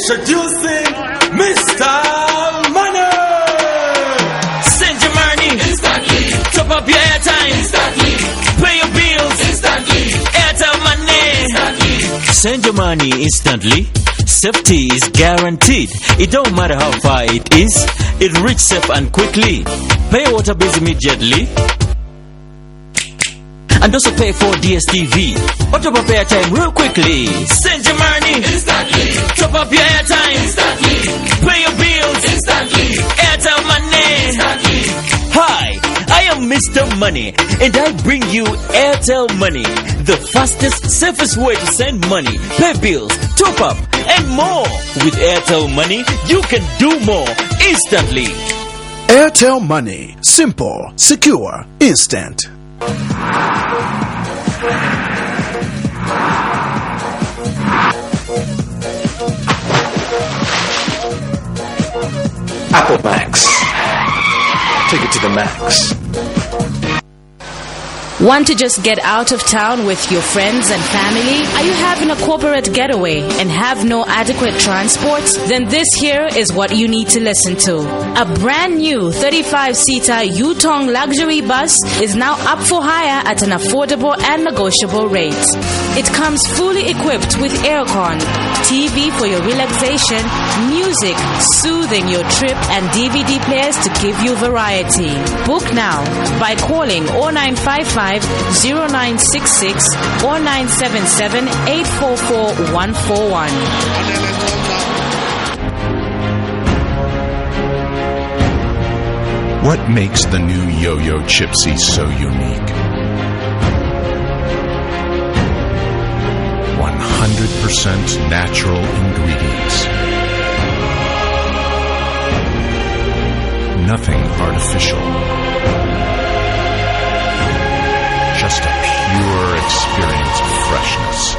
Introducing Mr. Money. Send your money instantly. Top up your airtime instantly. Pay your bills instantly. Airtel money instantly. Send your money instantly. Safety is guaranteed. It don't matter how far it is. It reaches safe and quickly. Pay water bills immediately. And also pay for DSTV. Or top up airtime real quickly. Send your money instantly. Top up your airtime instantly. Pay your bills instantly. Airtel money instantly. Hi, I am Mr. Money, and I bring you Airtel Money, the fastest, safest way to send money, pay bills, top up, and more. With Airtel Money, you can do more instantly. Airtel Money. Simple, secure, instant. Apple Max. Take it to the max. Want to just get out of town with your friends and family? Are you having a corporate getaway and have no adequate transport? Then this here is what you need to listen to. A brand new 35-seater Yutong luxury bus is now up for hire at an affordable and negotiable rate. It comes fully equipped with aircon, TV for your relaxation, music soothing your trip, and DVD players to give you variety. Book now by calling 0955-0966 or 977-844-141. What makes the new Yo-Yo Chipsy so unique? 100% natural ingredients. Nothing artificial. Just a pure experience of freshness.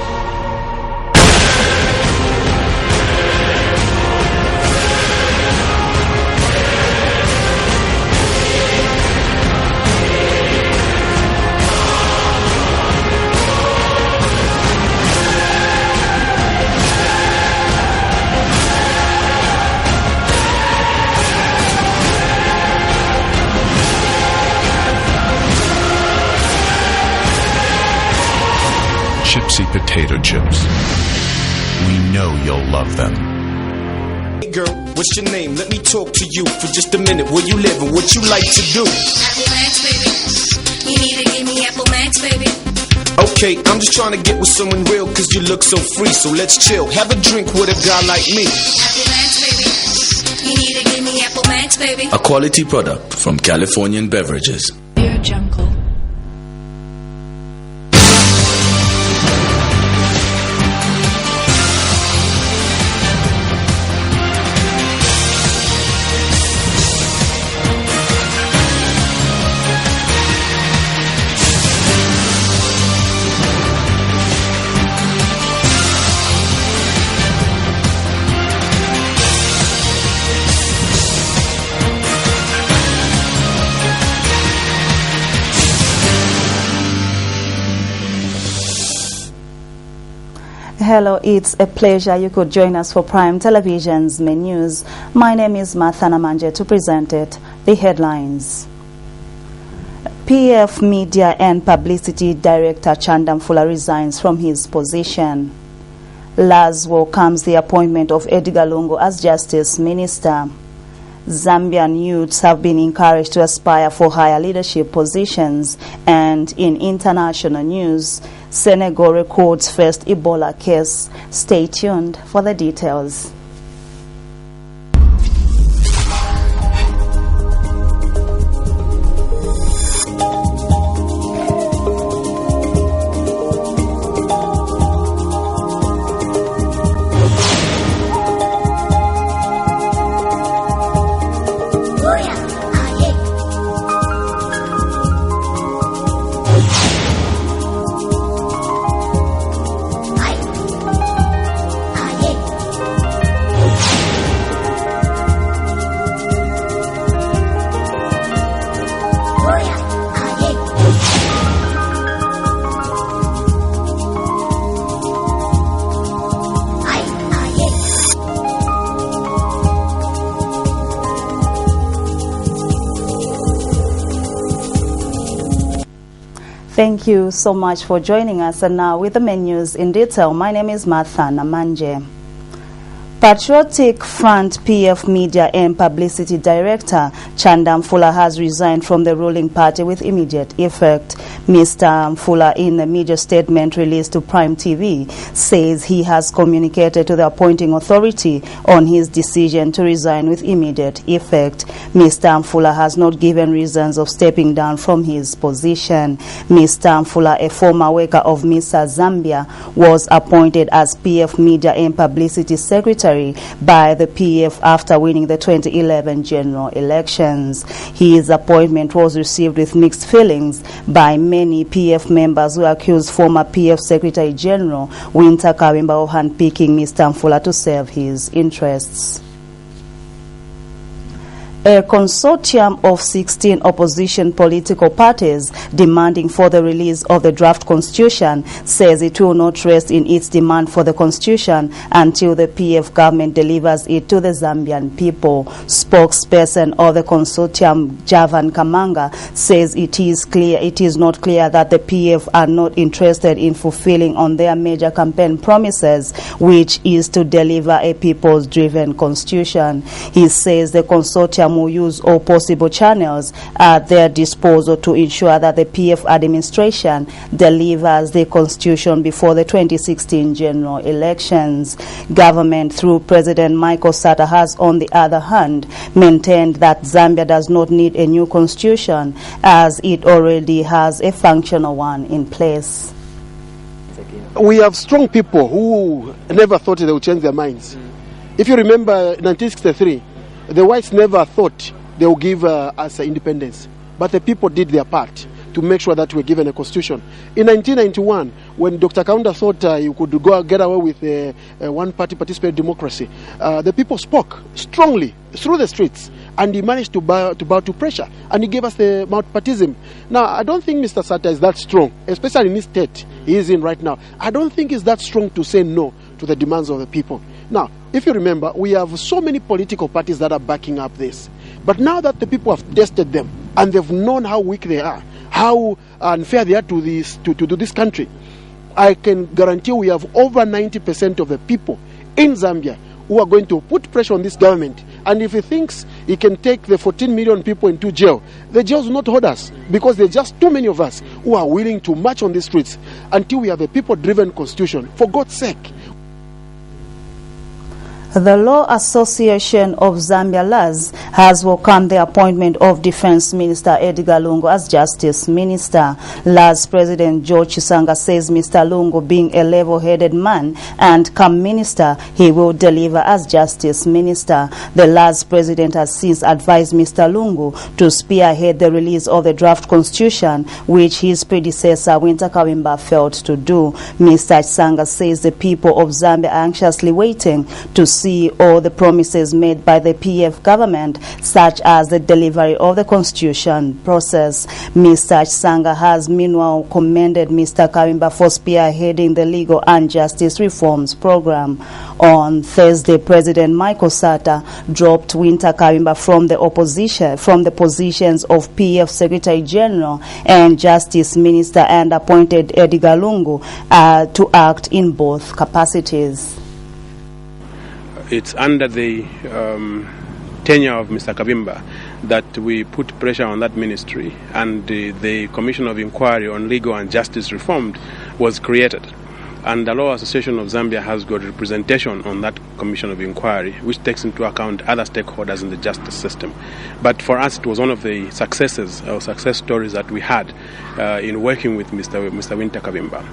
Chipsy potato chips. We know you'll love them. Hey girl, what's your name? Let me talk to you for just a minute. Where you live and what you like to do? Apple Max, baby. You need to give me Apple Max, baby. Okay, I'm just trying to get with someone real, cause you look so free, so let's chill. Have a drink with a guy like me. Apple Max, baby. You need to give me Apple Max, baby. A quality product from Californian Beverages. Your jungle. Hello, it's a pleasure you could join us for Prime Television's main news. My name is Martha Namanje to present it. The headlines. PF Media and Publicity Director Chandam Fula resigns from his position. Laz welcomes the appointment of Edgar Lungu as Justice Minister. Zambian youths have been encouraged to aspire for higher leadership positions. And in international news, Senegal records first Ebola case. Stay tuned for the details. Thank you so much for joining us. And now with the main news in detail, my name is Martha Namanje. Patriotic Front PF Media and Publicity Director Chanda Mfula has resigned from the ruling party with immediate effect. Mr. Mfula, in a media statement released to Prime TV, says he has communicated to the appointing authority on his decision to resign with immediate effect. Mr. Mfula has not given reasons of stepping down from his position. Mr. Mfula, a former worker of Mr. Zambia, was appointed as PF Media and Publicity Secretary by the PF after winning the 2011 general elections. His appointment was received with mixed feelings by many PF members who accused former PF Secretary General Winter Kawimba of handpicking Mr. Mfula to serve his interests. A consortium of 16 opposition political parties demanding for the release of the draft constitution says it will not rest in its demand for the constitution until the PF government delivers it to the Zambian people. Spokesperson of the consortium, Javan Kamanga, says it is not clear that the PF are not interested in fulfilling on their major campaign promises, which is to deliver a people's-driven constitution. He says the consortium will use all possible channels at their disposal to ensure that the PF administration delivers the constitution before the 2016 general elections. Government, through President Michael Sata, has, on the other hand, maintained that Zambia does not need a new constitution as it already has a functional one in place. We have strong people who never thought they would change their minds. If you remember 1963, the whites never thought they would give us independence, but the people did their part to make sure that we were given a constitution. In 1991, when Dr. Kaunda thought you could get away with a one-party participatory democracy, the people spoke strongly through the streets, and he managed to bow to pressure, and he gave us the multipartism. Now, I don't think Mr. Sata is that strong, especially in this state he is in right now. I don't think he's that strong to say no to the demands of the people. Now, if you remember, we have so many political parties that are backing up this. But now that the people have tested them and they've known how weak they are, how unfair they are to this country, I can guarantee we have over 90% of the people in Zambia who are going to put pressure on this government. And if he thinks he can take the 14 million people into jail, the jails will not hold us, because there are just too many of us who are willing to march on the streets until we have a people-driven constitution. For God's sake. The Law Association of Zambia LAZ has welcomed the appointment of Defense Minister Edgar Lungu as Justice Minister. LAZ President George Chisanga says Mr. Lungu, being a level-headed man and calm minister, he will deliver as Justice Minister. The LAZ President has since advised Mr. Lungu to spearhead the release of the draft constitution, which his predecessor Winter Kawimba failed to do. Mr. Chisanga says the people of Zambia are anxiously waiting to see all the promises made by the PF government, such as the delivery of the constitution process. Mr. Chisanga has meanwhile commended Mr. Kawimba for spearheading the legal and justice reforms program. On Thursday, President Michael Sata dropped Winter Kawimba from the positions of PF Secretary General and Justice Minister, and appointed Edgar Lungu to act in both capacities. It's under the tenure of Mr. Kawimba that we put pressure on that ministry, and the Commission of Inquiry on Legal and Justice Reform was created. And the Law Association of Zambia has got representation on that Commission of Inquiry, which takes into account other stakeholders in the justice system. But for us, it was one of the successes or success stories that we had in working with Mr. Winter Kawimba.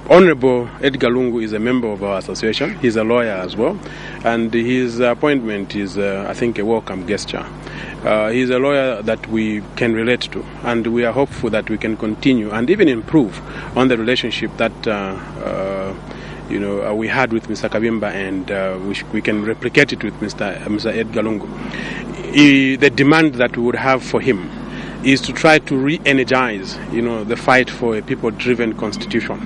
Honorable Edgar Lungu is a member of our association. He's a lawyer as well, and his appointment is, I think, a welcome gesture. He's a lawyer that we can relate to, and we are hopeful that we can continue and even improve on the relationship that we had with Mr. Kawimba, and we can replicate it with Mr. Edgar Lungu. The demand that we would have for him is to try to re-energize, the fight for a people-driven constitution.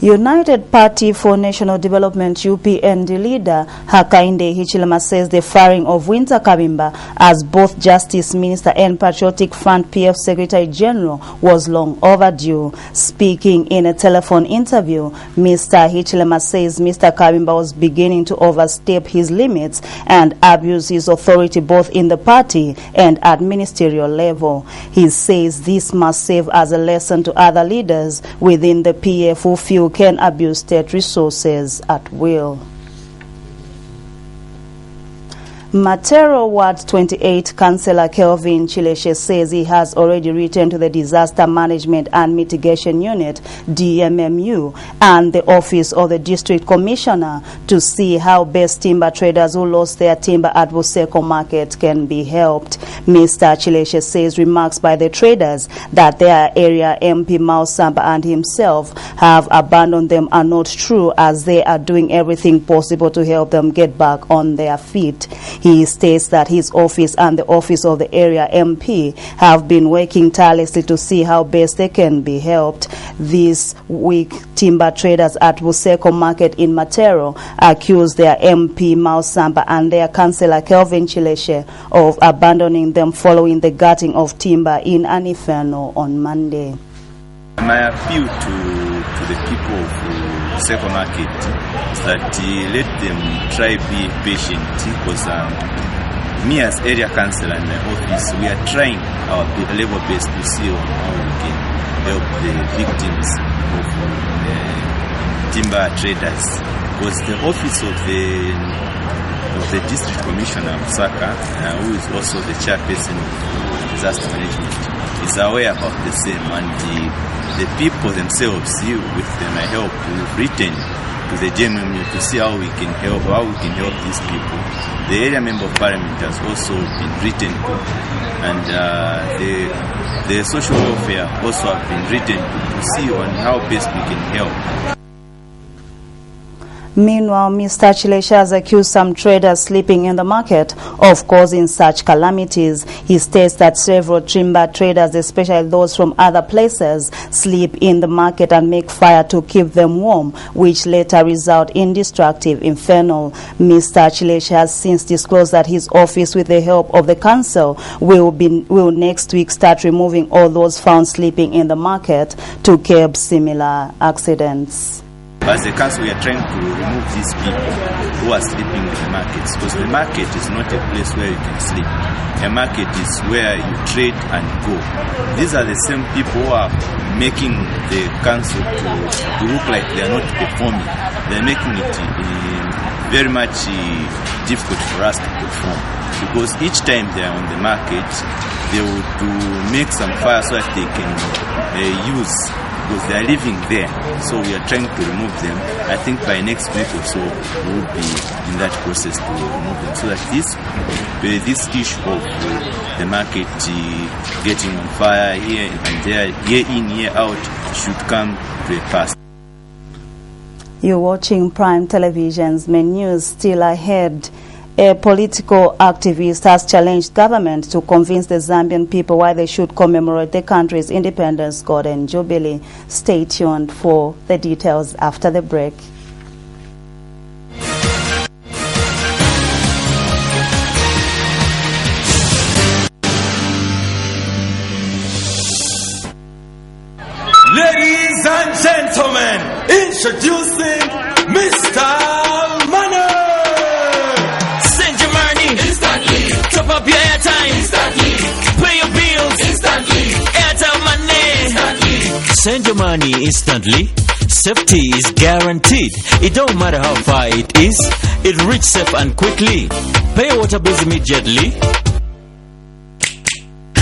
United Party for National Development UPND leader Hakainde Hichilema says the firing of Winter Kabimba as both Justice Minister and Patriotic Front PF Secretary General was long overdue. Speaking in a telephone interview, Mr. Hichilema says Mr. Kabimba was beginning to overstep his limits and abuse his authority both in the party and at ministerial level. He says this must serve as a lesson to other leaders within the PF who feel can abuse state resources at will. Matero Ward 28 Councillor Kelvin Chileshe says he has already returned to the Disaster Management and Mitigation Unit DMMU and the office of the District Commissioner to see how best timber traders who lost their timber at Buseko Market can be helped. Mr. Chileshe says remarks by the traders that their area MP Mausamba and himself have abandoned them are not true, as they are doing everything possible to help them get back on their feet. He states that his office and the office of the area MP have been working tirelessly to see how best they can be helped. This week, timber traders at Buseko Market in Matero accused their MP Mausamba and their councillor Kelvin Chileshe of abandoning them following the gutting of timber in Anifeno on Monday. My appeal to the people of Buseko Market is that let them try be patient, because me as area councillor in my office, we are trying our level best to see how we can help the victims of timber traders, because the office of the district commissioner of Saka, who is also the chairperson of disaster management, is aware about the same, and the people themselves, with my help, we've written to the JMMU to see how we can help these people. The area member of parliament has also been written to, and the social welfare also have been written to see on how best we can help. Meanwhile, Mr. Chileshe has accused some traders sleeping in the market of causing such calamities. He states that several timber traders, especially those from other places, sleep in the market and make fire to keep them warm, which later result in destructive inferno. Mr. Chileshe has since disclosed that his office, with the help of the council, will next week start removing all those found sleeping in the market to curb similar accidents. As a council, we are trying to remove these people who are sleeping in the markets, because the market is not a place where you can sleep. A market is where you trade and go. These are the same people who are making the council to look like they are not performing. They are making it very much difficult for us to perform, because each time they are on the market, they will make some fire so that they can use, because they are living there. So we are trying to remove them. I think by next week or so we will be in that process to remove them, so that this issue of the market getting on fire here and there, year in, year out, should come to a pass. You're watching Prime Television's main news. Still ahead, a political activist has challenged government to convince the Zambian people why they should commemorate the country's independence golden jubilee. Stay tuned for the details after the break. Ladies and gentlemen, introducing Mr. Money. Send your money instantly. Top up your airtime instantly. Pay your bills instantly. Airtel Money instantly. Send your money instantly. Safety is guaranteed. It don't matter how far it is. It reaches safe and quickly. Pay your water bills immediately.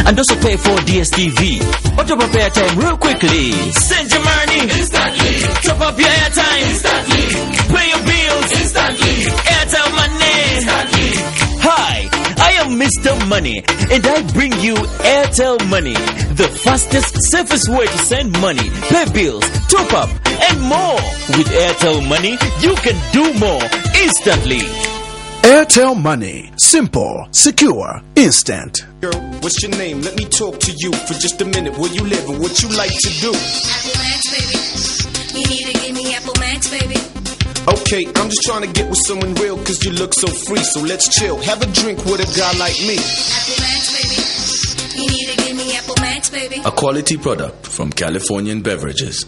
And also pay for DSTV. Or top up airtime real quickly. Send your money instantly. Top up your airtime instantly. Pay your bills instantly. Airtel Money instantly. Hi, I am Mr. Money, and I bring you Airtel Money, the fastest, safest way to send money, pay bills, top up, and more. With Airtel Money, you can do more instantly. Airtel Money. Simple, secure, instant. Girl, what's your name? Let me talk to you for just a minute. Where you live and what you like to do? Apple Max, baby. You need to give me Apple Max, baby. Okay, I'm just trying to get with someone real cause you look so free. So let's chill, have a drink with a guy like me. Apple Max, baby. You need to give me Apple Max, baby. A quality product from Californian Beverages.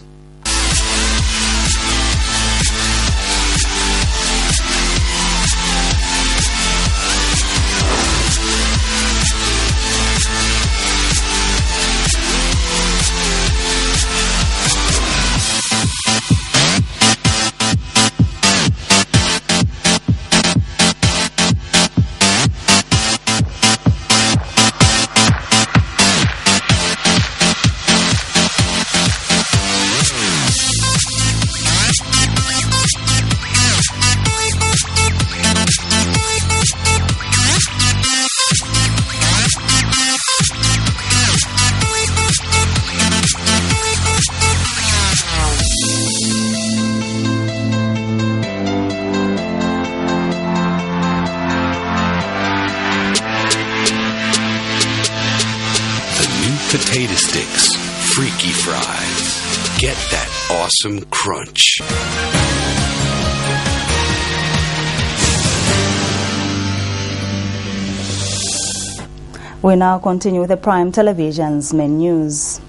Potato sticks, freaky fries. Get that awesome crunch. We now continue with the Prime Television's main news.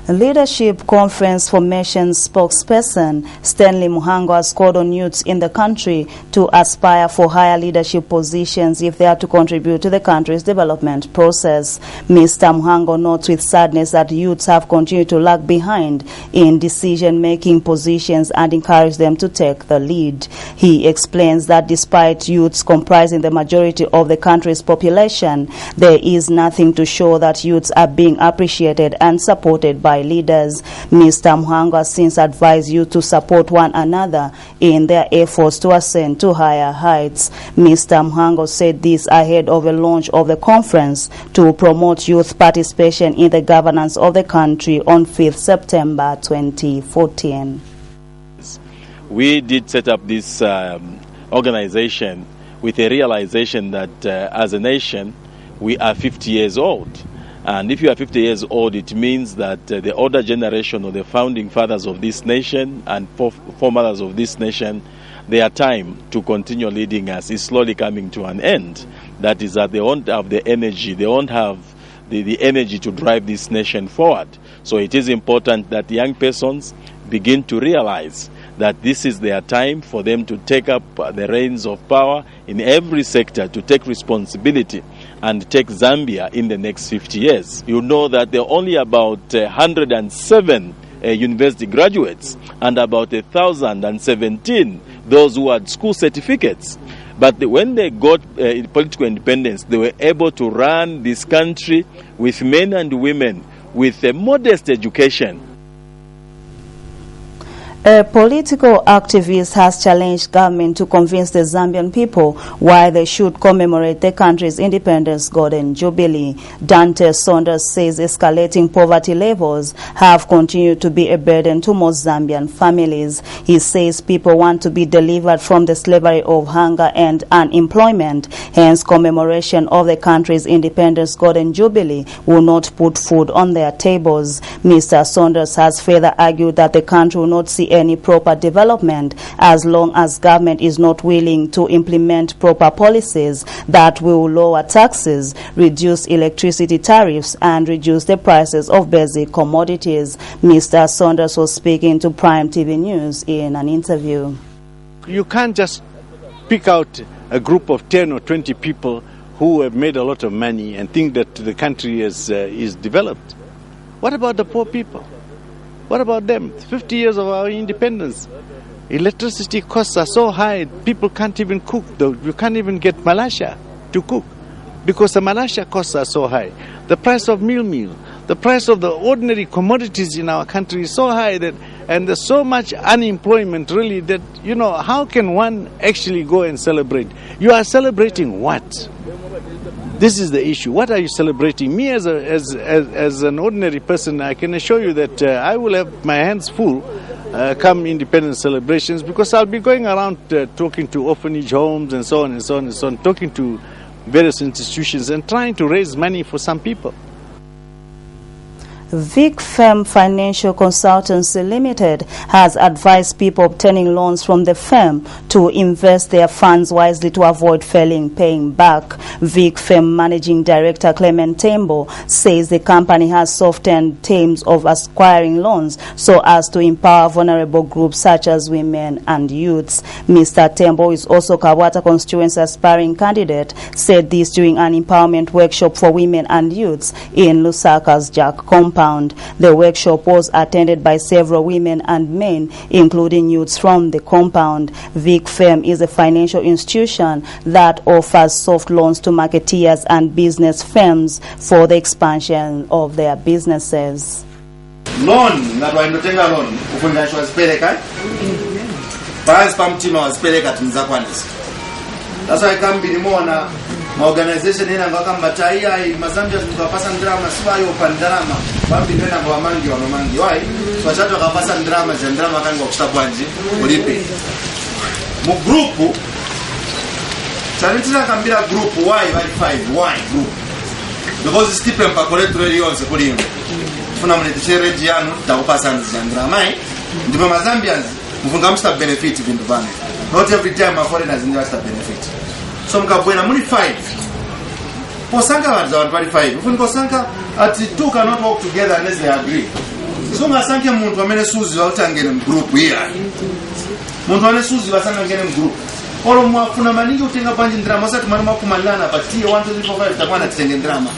Leadership Conference Formation spokesperson Stanley Muhango has called on youths in the country to aspire for higher leadership positions if they are to contribute to the country's development process. Mr. Muhango notes with sadness that youths have continued to lag behind in decision-making positions and encourage them to take the lead. He explains that despite youths comprising the majority of the country's population, there is nothing to show that youths are being appreciated and supported by leaders. Mr. Muhango has since advised youth to support one another in their efforts to ascend to higher heights. Mr. Muhango said this ahead of the launch of the conference to promote youth participation in the governance of the country on 5th September 2014. We did set up this organization with a realization that as a nation we are 50 years old. And if you are 50 years old, it means that the older generation of the founding fathers of this nation and foremothers of this nation, their time to continue leading us is slowly coming to an end. That is that they won't have the energy, they won't have the energy to drive this nation forward. So it is important that young persons begin to realize that this is their time for them to take up the reins of power in every sector, to take responsibility and take Zambia in the next 50 years. You know that there are only about 107 university graduates and about 1,017 those who had school certificates. But when they got political independence, they were able to run this country with men and women with a modest education. A political activist has challenged government to convince the Zambian people why they should commemorate the country's independence Golden Jubilee. Dante Saunders says escalating poverty levels have continued to be a burden to most Zambian families. He says people want to be delivered from the slavery of hunger and unemployment. Hence, commemoration of the country's independence Golden Jubilee will not put food on their tables. Mr. Saunders has further argued that the country will not see any proper development as long as government is not willing to implement proper policies that will lower taxes, reduce electricity tariffs, and reduce the prices of basic commodities. Mr. Saunders was speaking to Prime TV News in an interview. You can't just pick out a group of 10 or 20 people who have made a lot of money and think that the country is developed. What about the poor people? What about them? 50 years of our independence. Electricity costs are so high, people can't even cook. You can't even get malasha to cook because the malasha costs are so high. The price of meal, the price of the ordinary commodities in our country is so high that, and there's so much unemployment really that, you know, how can one actually go and celebrate? You are celebrating what? This is the issue. What are you celebrating? Me as an ordinary person, I can assure you that I will have my hands full come independence celebrations because I'll be going around talking to orphanage homes and so on and so on and so on, talking to various institutions and trying to raise money for some people. Vic Firm Financial Consultancy Limited has advised people obtaining loans from the firm to invest their funds wisely to avoid paying back. Vic Firm Managing Director Clement Tembo says the company has softened terms of acquiring loans so as to empower vulnerable groups such as women and youths. Mr. Tembo is also Kabwata constituency aspiring candidate, said this during an empowerment workshop for women and youths in Lusaka's Jack compound. The workshop was attended by several women and men, including youths from the compound. Vic Firm is a financial institution that offers soft loans to marketeers and business firms for the expansion of their businesses. Loan, na tunaitenga loan, ufundishwa wasipeleka. Baadhi pamtima wasipeleka tunzakwanisa. That's why come be more na organization ina ngaka mbataya mazambia tukapasa drama siwa yo pandrama bambi nena kwa mangi wa mangi why so chato kapasa drama kango kusabwanji ulipe mu group chalitina kambira group why 5 group because stipend pa collect yonse kulimba funa mleteshere jiano takupasa drama ndipo mazambians mfunga msta benefit bintu bane not every time a foreigners in just benefit. So mkabwena muni 5. Posanga wanza 25. Ufuni kosanga ati 2 cannot work together unless they agree. So ngasanke muntu amene suzi wa utangene mgroup here. Muntu amene suzi wa sanga ngene mgroup. Olo mwafuna maningi utenga panji ndrama. Osa tumani mwakumalana batie 1, 2, 3, 4, 5 takwana titenge ndrama.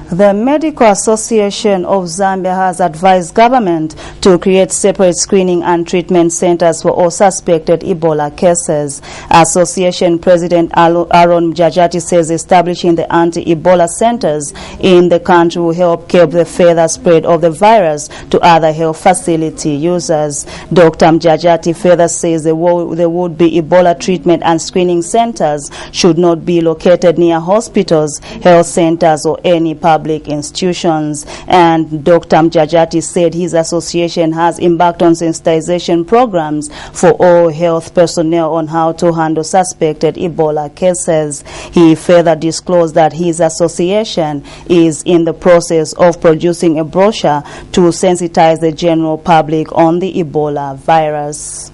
The Medical Association of Zambia has advised government to create separate screening and treatment centers for all suspected Ebola cases. Association President Aaron Mjajati says establishing the anti-Ebola centers in the country will help curb the further spread of the virus to other health facility users. Dr. Mjajati further says there would be Ebola treatment and screening centers should not be located near hospitals, health centers or any public institutions. And Dr. Mjajati said his association has embarked on sensitization programs for all health personnel on how to handle suspected Ebola cases. He further disclosed that his association is in the process of producing a brochure to sensitize the general public on the Ebola virus.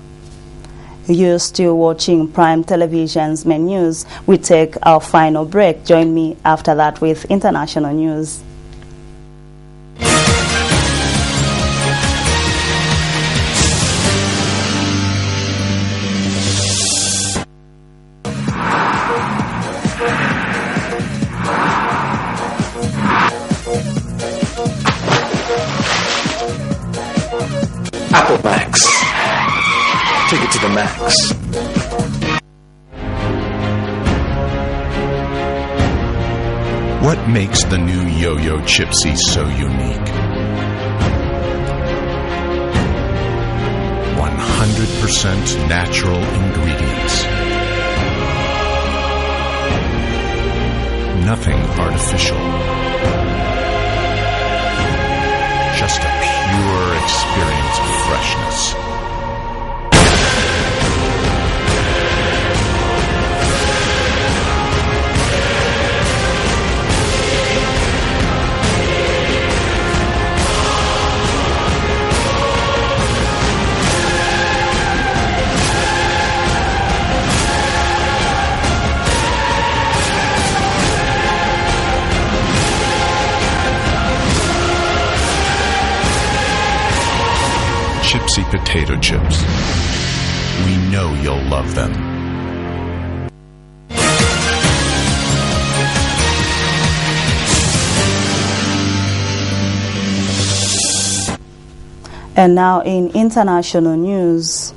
You're still watching Prime Television's main news. We take our final break. Join me after that with international news. Apple Max. Take it to the max. What makes the new Yo-Yo Chipsy so unique? 100% natural ingredients. Nothing artificial. Just a pure experience of freshness. Chipsy potato chips. We know you'll love them. And now in international news,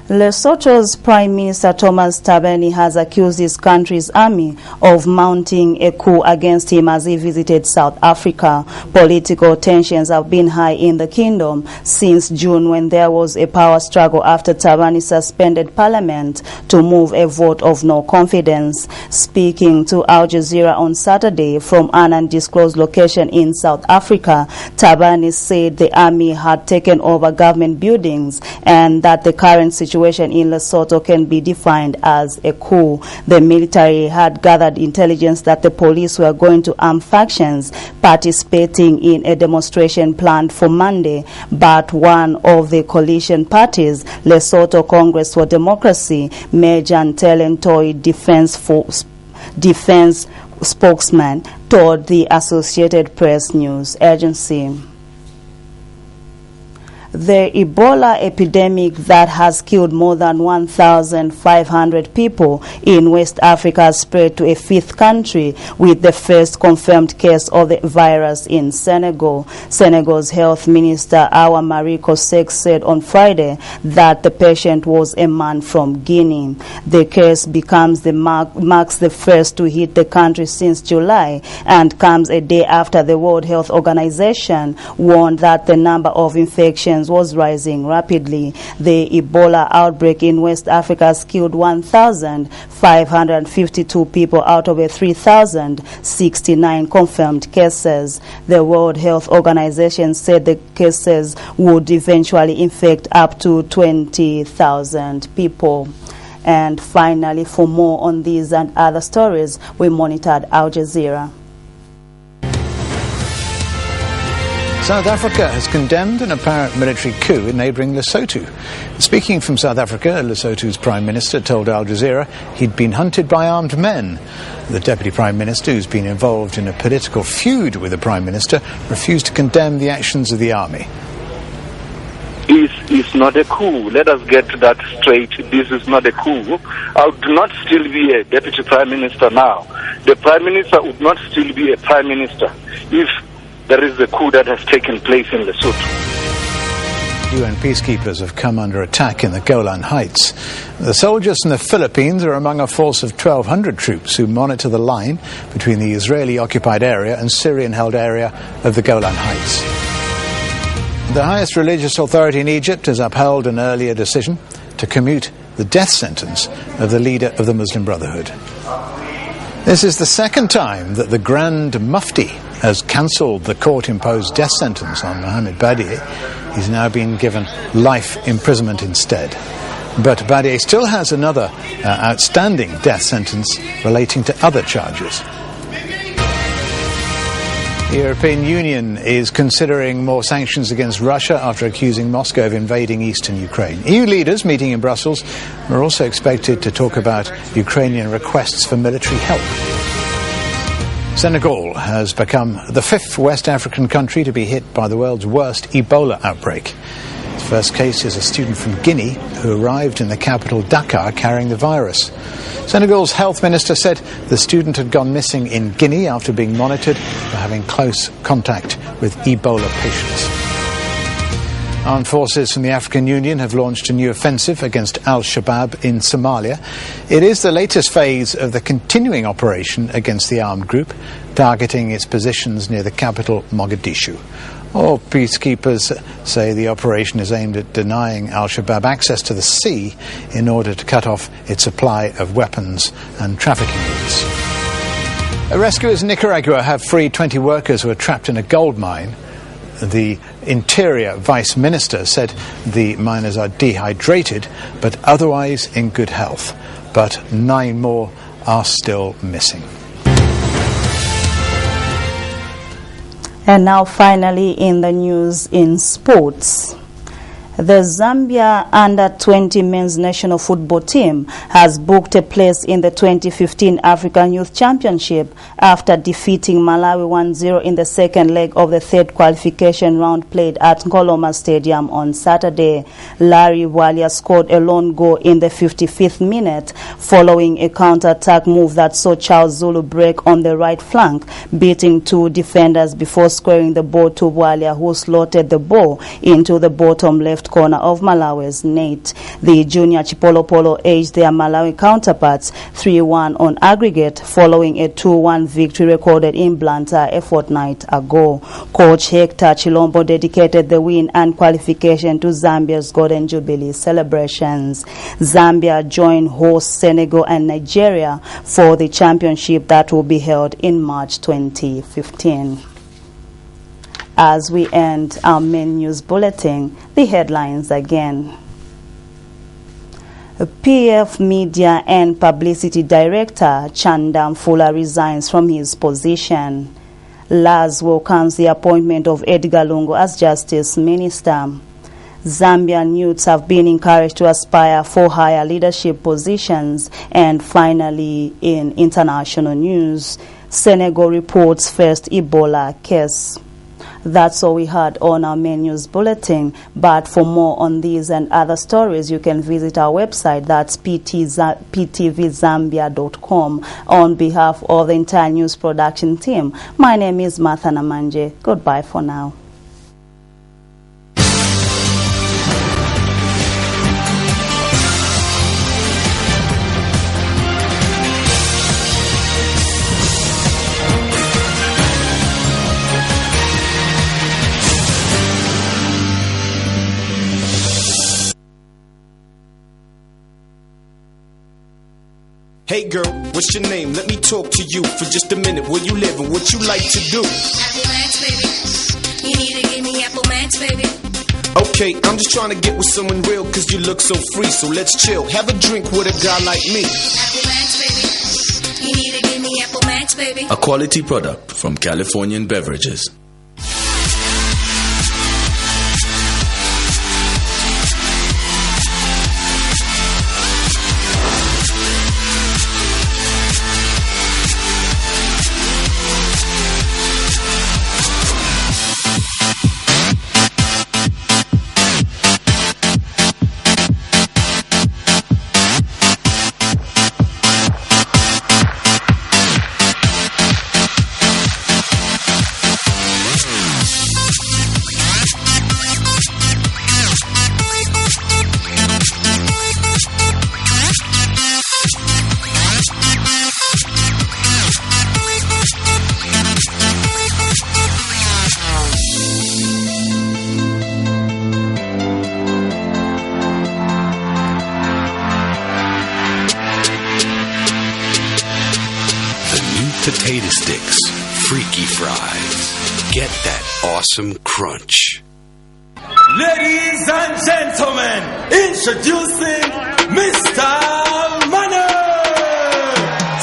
Lesotho's Prime Minister Thomas Tabeni has accused his country's army of mounting a coup against him as he visited South Africa. Political tensions have been high in the kingdom since June, when there was a power struggle after Tabeni suspended parliament to move a vote of no confidence. Speaking to Al Jazeera on Saturday from an undisclosed location in South Africa, Tabeni said the army had taken over government buildings and that the current situation situation in Lesotho can be defined as a coup. The military had gathered intelligence that the police were going to arm factions participating in a demonstration planned for Monday, but one of the coalition parties, Lesotho Congress for Democracy, Major Ntelentoi defense spokesman, told the Associated Press news agency. The Ebola epidemic that has killed more than 1,500 people in West Africa has spread to a fifth country, with the first confirmed case of the virus in Senegal. Senegal's health minister, Awa Marie Kosek, said on Friday that the patient was a man from Guinea. The case marks the first to hit the country since July and comes a day after the World Health Organization warned that the number of infections was rising rapidly. The Ebola outbreak in West Africa has killed 1,552 people out of 3,069 confirmed cases. The World Health Organization said the cases would eventually infect up to 20,000 people. And finally, for more on these and other stories, we monitored Al Jazeera. South Africa has condemned an apparent military coup in neighbouring Lesotho. Speaking from South Africa, Lesotho's Prime Minister told Al Jazeera he'd been hunted by armed men. The Deputy Prime Minister, who's been involved in a political feud with the Prime Minister, refused to condemn the actions of the army. It's not a coup. Let us get that straight. This is not a coup. I would not still be a Deputy Prime Minister now. The Prime Minister would not still be a Prime Minister if there is a coup that has taken place in Lesotho. UN peacekeepers have come under attack in the Golan Heights. The soldiers from the Philippines are among a force of 1,200 troops who monitor the line between the Israeli-occupied area and Syrian-held area of the Golan Heights. The highest religious authority in Egypt has upheld an earlier decision to commute the death sentence of the leader of the Muslim Brotherhood. This is the second time that the Grand Mufti has cancelled the court-imposed death sentence on Mohammed Badie. He's now been given life imprisonment instead. But Badie still has another outstanding death sentence relating to other charges. The European Union is considering more sanctions against Russia after accusing Moscow of invading eastern Ukraine. EU leaders meeting in Brussels are also expected to talk about Ukrainian requests for military help. Senegal has become the fifth West African country to be hit by the world's worst Ebola outbreak. The first case is a student from Guinea who arrived in the capital Dakar carrying the virus. Senegal's health minister said the student had gone missing in Guinea after being monitored for having close contact with Ebola patients. Armed forces from the African Union have launched a new offensive against Al-Shabaab in Somalia. It is the latest phase of the continuing operation against the armed group, targeting its positions near the capital, Mogadishu. All peacekeepers say the operation is aimed at denying Al-Shabaab access to the sea in order to cut off its supply of weapons and trafficking routes. Rescuers in Nicaragua have freed 20 workers who are trapped in a gold mine. The Interior Vice Minister said the miners are dehydrated but otherwise in good health. But 9 more are still missing. And now finally in the news in sports. The Zambia under-20 men's national football team has booked a place in the 2015 African Youth Championship after defeating Malawi 1-0 in the second leg of the third qualification round played at Nkoloma Stadium on Saturday. Larry Walia scored a lone goal in the 55th minute following a counter-attack move that saw Charles Zulu break on the right flank, beating 2 defenders before squaring the ball to Walia, who slotted the ball into the bottom left corner of Malawi's net. The junior Chipolopolo edged their Malawi counterparts 3-1 on aggregate following a 2-1 victory recorded in Blantyre a fortnight ago. Coach Hector Chilombo dedicated the win and qualification to Zambia's Golden Jubilee celebrations. Zambia joined host Senegal and Nigeria for the championship that will be held in March 2015. As we end our main news bulletin, the headlines again. PF Media and Publicity Director Chandam Fuller resigns from his position. Laz welcomes the appointment of Edgar Lungu as Justice Minister. Zambian youths have been encouraged to aspire for higher leadership positions. And finally, in international news, Senegal reports first Ebola case. That's all we had on our main news bulletin. But for more on these and other stories, you can visit our website. That's ptvzambia.com. On behalf of the entire news production team, my name is Martha Namanje. Goodbye for now. Hey girl, what's your name? Let me talk to you for just a minute. Where you live and what you like to do? Apple Max, baby. You need to give me Apple Max, baby. Okay, I'm just trying to get with someone real cause you look so free. So let's chill, have a drink with a guy like me. Apple Max, baby. You need to give me Apple Max, baby. A quality product from Californian Beverages. Potato sticks, freaky fries. Get that awesome crunch. Ladies and gentlemen, introducing Mr. Money.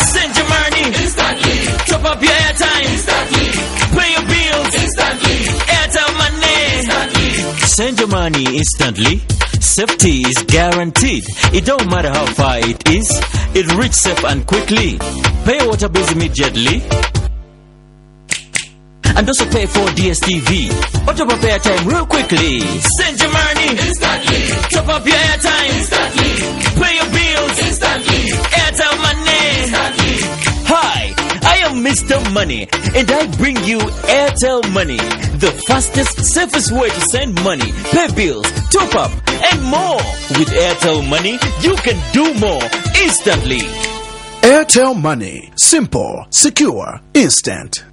Send your money instantly. Top up your airtime instantly. Pay your bills instantly. Airtel money instantly. Send your money instantly. Safety is guaranteed. It don't matter how far it is. It reaches safe and quickly. Pay your water bills immediately. And also pay for DSTV. Or top up airtime real quickly. Send your money instantly. Top up your airtime instantly. Pay your bills instantly. Airtel money instantly. Hi, I am Mr. Money, and I bring you Airtel Money, the fastest, safest way to send money, pay bills, top up, and more. With Airtel Money, you can do more instantly. Airtel Money. Simple, secure, instant.